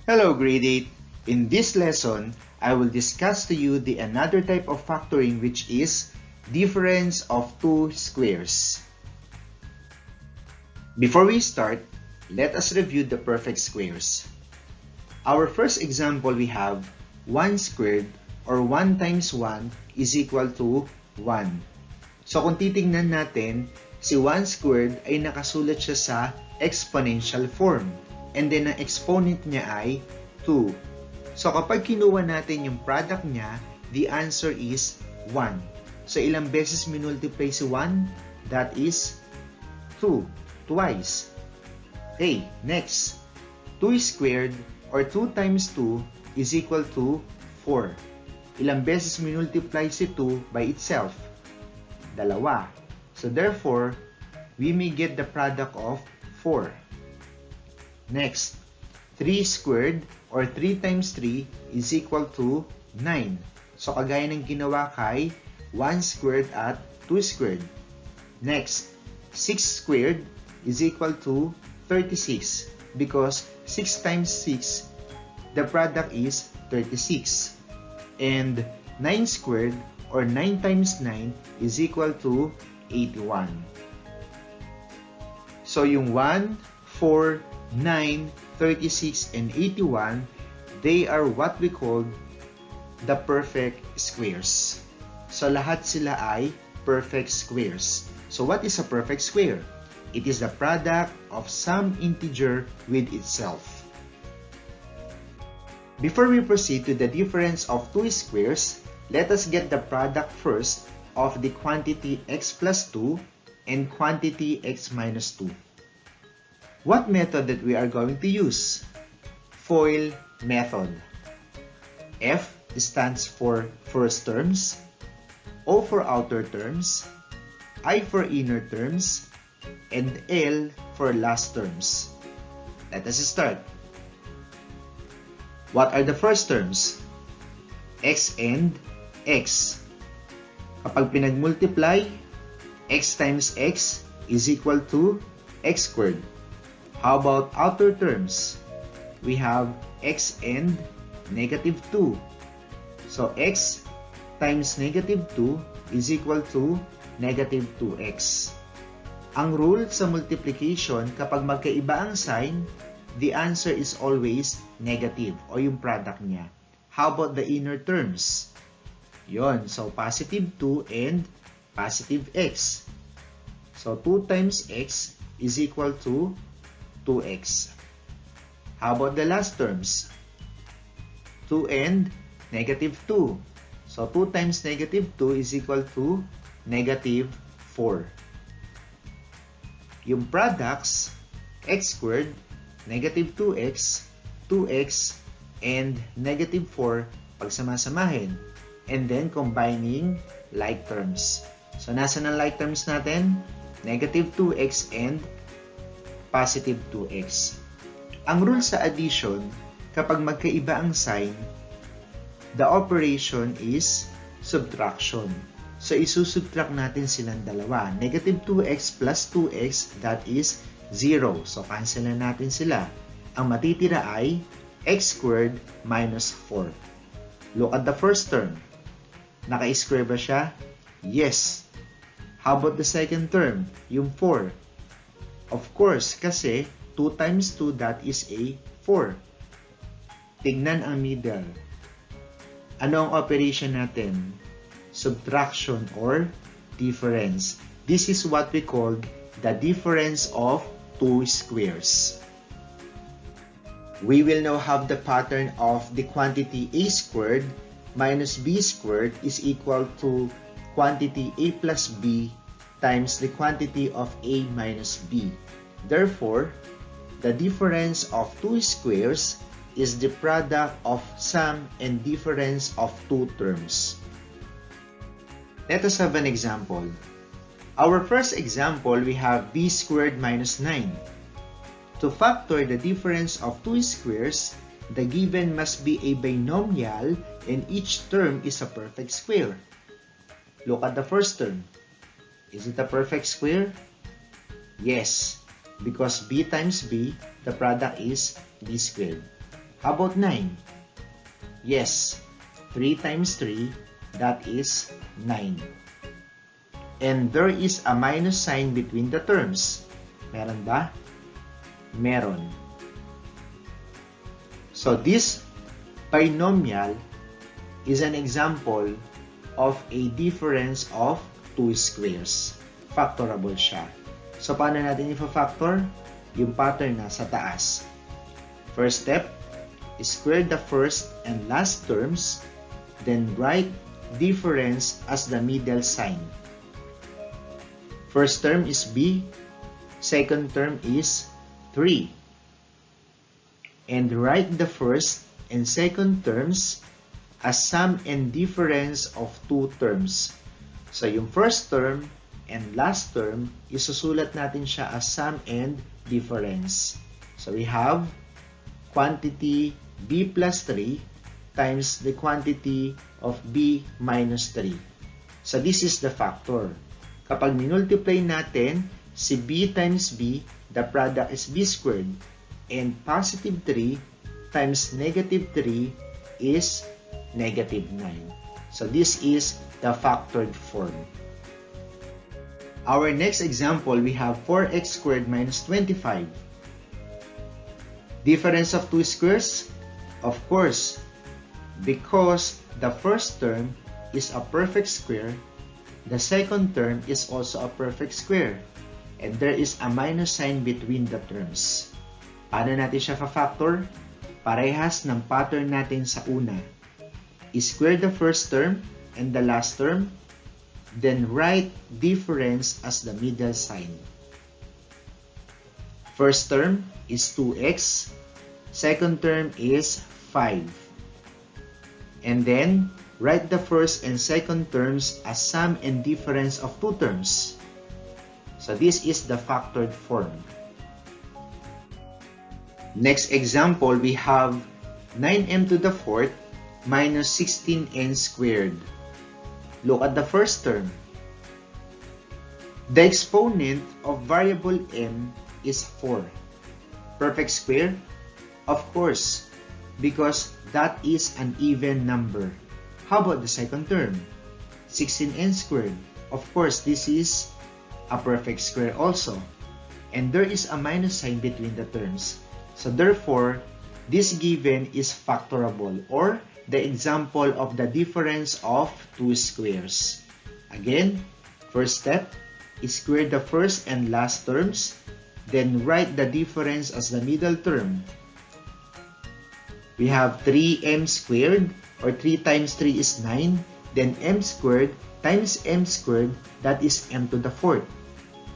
Hello grade 8. In this lesson, I will discuss to you the another type of factoring which is difference of two squares. Before we start, let us review the perfect squares. Our first example we have 1 squared or 1 times 1 is equal to 1. So kung titingnan natin, si 1 squared ay nakasulat siya sa exponential form. And then, ang exponent niya ay 2. So, kapag kinuha natin yung product niya, the answer is 1. So, ilang beses minultiply si 1? That is 2. Twice. Okay, next. 2 squared or 2 times 2 is equal to 4. Ilang beses minultiply si 2 by itself? Dalawa. So, therefore, we may get the product of 4. Next, 3 squared or 3 times 3 is equal to 9. So, kagaya ng ginawa kay 1 squared at 2 squared. Next, 6 squared is equal to 36 because 6 times 6, the product is 36. And 9 squared or 9 times 9 is equal to 81. So, yung 1, 4, 9, 36, and 81, they are what we call the perfect squares. So, lahat sila ay perfect squares. So, what is a perfect square? It is the product of some integer with itself. Before we proceed to the difference of two squares, let us get the product first of the quantity x plus 2 and quantity x minus 2. What method that we are going to use? FOIL method. F stands for first terms, O for outer terms, I for inner terms, and L for last terms. Let us start. What are the first terms? X and X. Kapag pinag-multiply, X times X is equal to X squared. How about outer terms? We have x and negative 2. So, x times negative 2 is equal to negative 2x. Ang rule sa multiplication, kapag magkaiba ang sign, the answer is always negative o yung product niya. How about the inner terms? Yon, so positive 2 and positive x. So, 2 times x is equal to 2x. How about the last terms? 2 and negative 2. So, 2 times negative 2 is equal to negative 4. Yung products, x squared, negative 2x, 2x, and negative 4, pagsamasamahin. And then, combining like terms. So, nasa ng like terms natin? Negative 2x and positive 2x. Ang rule sa addition, kapag magkaiba ang sign, the operation is subtraction. So, isusubtract natin silang dalawa. Negative 2x plus 2x, that is 0. So, cancel na natin sila. Ang matitira ay x squared minus 4. Look at the first term. Naka-square ba siya? Yes. How about the second term? Yung 4. Of course, kasi 2 times 2, that is a 4. Tignan ang middle. Ano ang operation natin? Subtraction or difference. This is what we call the difference of two squares. We will now have the pattern of the quantity a squared minus b squared is equal to quantity a plus b times the quantity of a minus b. Therefore, the difference of two squares is the product of sum and difference of two terms. Let us have an example. Our first example, we have b squared minus 9. To factor the difference of two squares, the given must be a binomial and each term is a perfect square. Look at the first term. Is it a perfect square? Yes, because b times b, the product is b squared. How about 9? Yes, 3 times 3, that is 9. And there is a minus sign between the terms. Meron ba? Meron. So this binomial is an example of a difference of two squares. Factorable siya. So paano natin i-factor? Yung pattern na sa taas. First step, square the first and last terms, then write difference as the middle sign. First term is b, second term is 3. And write the first and second terms as sum and difference of two terms. So yung first term and last term, isusulat natin siya as sum and difference. So we have quantity b plus 3 times the quantity of b minus 3. So this is the factor. Kapag minultiply natin si b times b, the product is b squared. And positive 3 times negative 3 is negative 9. So this is the factored form. Our next example, we have 4x squared minus 25. Difference of two squares? Of course, because the first term is a perfect square, the second term is also a perfect square, and there is a minus sign between the terms. Paano natin siya fa-factor? Parehas ng pattern natin sa una. Square the first term and the last term, then write difference as the middle sign. First term is 2x, second term is 5. And then, write the first and second terms as sum and difference of two terms. So this is the factored form. Next example, we have 9m to the fourth minus 16n squared. Look at the first term. The exponent of variable m is 4. Perfect square? Of course, because that is an even number. How about the second term? 16n squared. Of course, this is a perfect square also. And there is a minus sign between the terms. So therefore, this given is factorable, or the example of the difference of two squares. Again, first step, square the first and last terms, then write the difference as the middle term. We have 3m squared, or 3 times 3 is 9, then m squared times m squared, that is m to the fourth.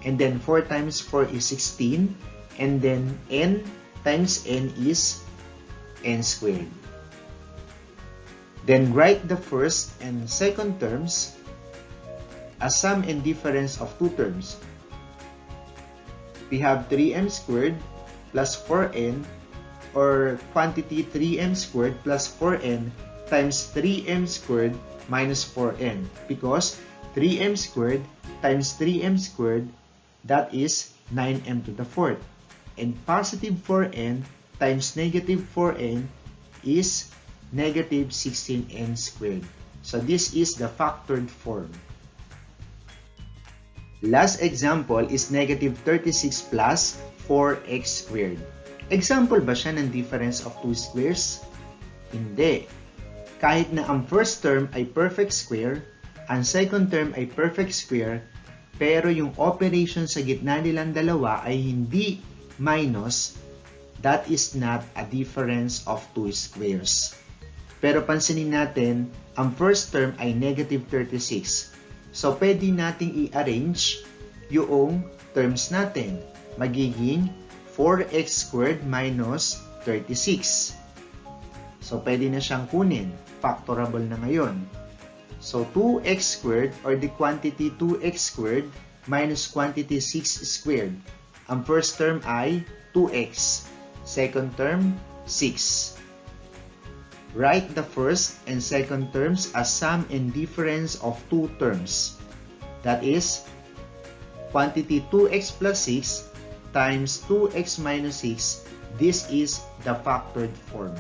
And then 4 times 4 is 16, and then n times n is n squared. Then write the first and second terms as sum and difference of two terms. We have 3m squared plus 4n, or quantity 3m squared plus 4n times 3m squared minus 4n, because 3m squared times 3m squared, that is 9m to the fourth. And positive 4n times negative 4n is negative 16n squared. So this is the factored form. Last example is negative 36 plus 4x squared. Example ba siya ng difference of two squares? Hindi. Kahit na ang first term ay perfect square, ang second term ay perfect square, pero yung operation sa gitna nilang dalawa ay hindi minus, that is not a difference of two squares. Pero pansinin natin, ang first term ay negative 36. So, pwede nating i-arrange yung terms natin. Magiging 4x squared minus 36. So, pwede na siyang kunin. Factorable na ngayon. So, 2x squared, or the quantity 2x squared minus quantity 6 squared. Ang first term ay 2x. Second term, 6. Write the first and second terms as sum and difference of two terms. That is, quantity 2x plus 6 times 2x minus 6, This is the factored form.